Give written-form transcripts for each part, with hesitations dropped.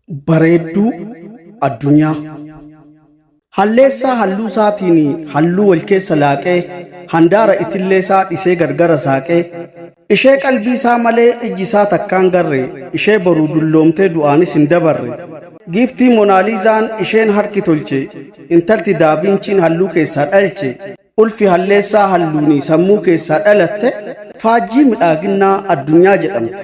bareedduu addunyaa. Halleessaa halluu isaatiin halluu wal keessa laaqee handaara itillee isaa dhisee gargara saaqee ishee qalbii isaa malee ijji isaa takkaan garree ishee boruu dulloomtee du'aanis hin dabarre giiftii moonaaliizaan isheen harki tolche intalti daavinchiin halluu keessaa dhalche ulfi halleessaa halluunii sammuu keessaa dhalatte faajjii midhaaginnaa addunyaa jedhamte.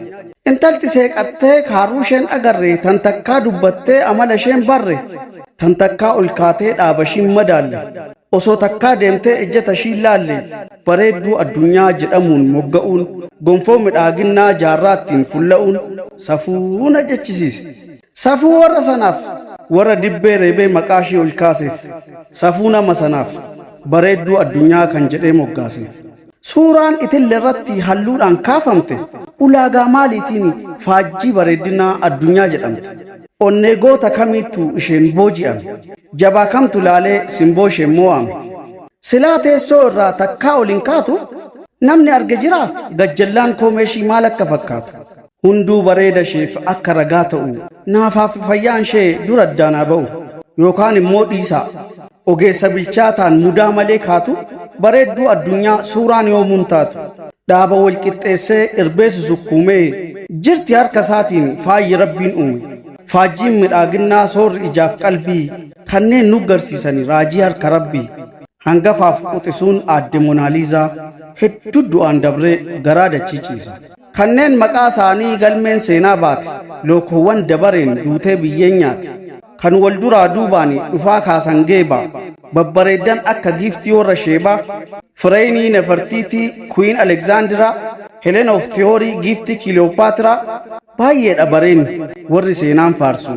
Intalti seeqattee kaaruu isheen agarre tan takkaa dubbattee amala isheen barre tan takkaa ol kaatee dhaabashiin madaalle osoo takkaa deemtee ejjeta ishii laalle bareedduu addunyaa jedhamuun mogga'uun gonfoo midhaaginnaa jaarraattiin fulla'uun safuuna jechisiise. Safuu warra sanaaf warra dibbee reebee maqaa ishii ol kaaseef safuu nama sanaaf bareedduu addunyaa kan jedhee moggaaseef. Suuraan itille irratti halluudhaan kaafamte ulaagaa maaliitiin faajjii bareeddinaa addunyaa jedhamte. Onnee goota kamiittu isheen booji'ame jabaa kamtu laalee simboo isheen moo'ame. Silaa teessoo irraa takkaa ol hin kaatu namni arge jiraa gajjallaan koomeeshii maal akka fakkaatu. Hunduu bareeda isheef akka ragaa ta'u naafaaf fayyaan ishee dura addaanaa ba'u yookaan immoo dhiisaa ogeessa bilchaataan mudaa malee kaatu bareedduu addunyaa suuraan yoomuun taatu. Dhaaba wal qixxeessee irbeessu sukkuumee jirti harka isaatiin faayyi rabbiin uume. Faajjiin midhaaginnaa soorri ijaaf qalbii kanneen nu garsiisan raajii harka rabbii. Hangafaaf quxisuun aadde moonaaliizaa hedduu du'aan dabree garaa dachii ciisa. Kanneen maqaa isaanii galmeen seenaa baate lookoowwan dabareen duutee biyyeen nyaate. Kan wal duraa duubaan dhufaa kaasan geebaa babbareeddan akka giiftii warra sheebaa fireenii nefertiitii kuwiin alekzaandiraa Helen of Tiyoorii giiftii Kiliyoopaatiraa baay'eedha bareen warri seenaan faarsu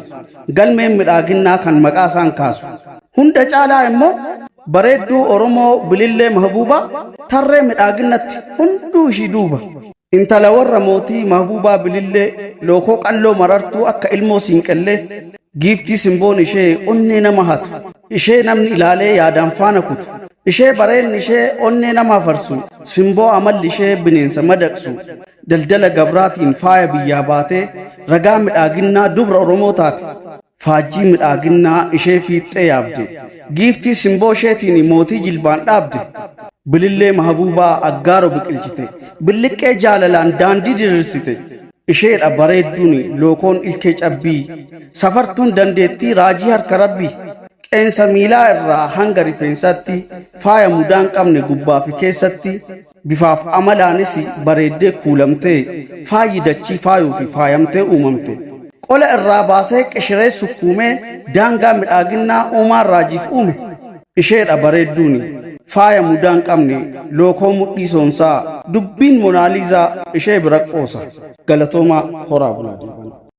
galmeen midhaaginnaa kan maqaa isaan kaasu. Hunda caalaa immoo bareedduu Oromoo Bilillee Mahbuubaa tarree midhaaginnatti hunduu ishii duuba. Intala warra mootii Mahbuubaa Bilillee lookoo qalloo marartuu akka ilmoo siinqallee giiftii simboon ishee onnee nama hatu ishee namni ilaalee yaadaan faana kutu ishee bareenni ishee onnee nama farsu simboo amalli ishee bineensa madaqsu daldala gabraatiin faaya biyyaa baatee ragaa midhaaginnaa dubra Oromoo taate. Faajjii midhaaginnaa ishee fiixee yaabde giiftii simboo isheetiin mootii jilbaan dhaabde. Bilillee Mahbuubaa aggaaroo biqilchite billiqqee jaalalaan daandii diriirsite. Isheedha bareedduun lookoon ilkee cabbii safartuun dandeettii raajii harka rabbii. Qeensa miilaa irraa hanga rifeensatti faaya mudaan qabne gubbaa fi keessatti bifaaf amalaanis bareeddee kuulamtee faayyi dachii faayuu fi faayamtee uumamte. Qola irraa baasee qishiree sukkuumee daangaa midhaaginnaa uumaan raajiif uume. Isheedha bareedduun faaya mudaan qabne lookoo mudhii soonsaa dubbiin moonaaliizaa ishee bira qoosa. Galatoomaa horaa bulaa.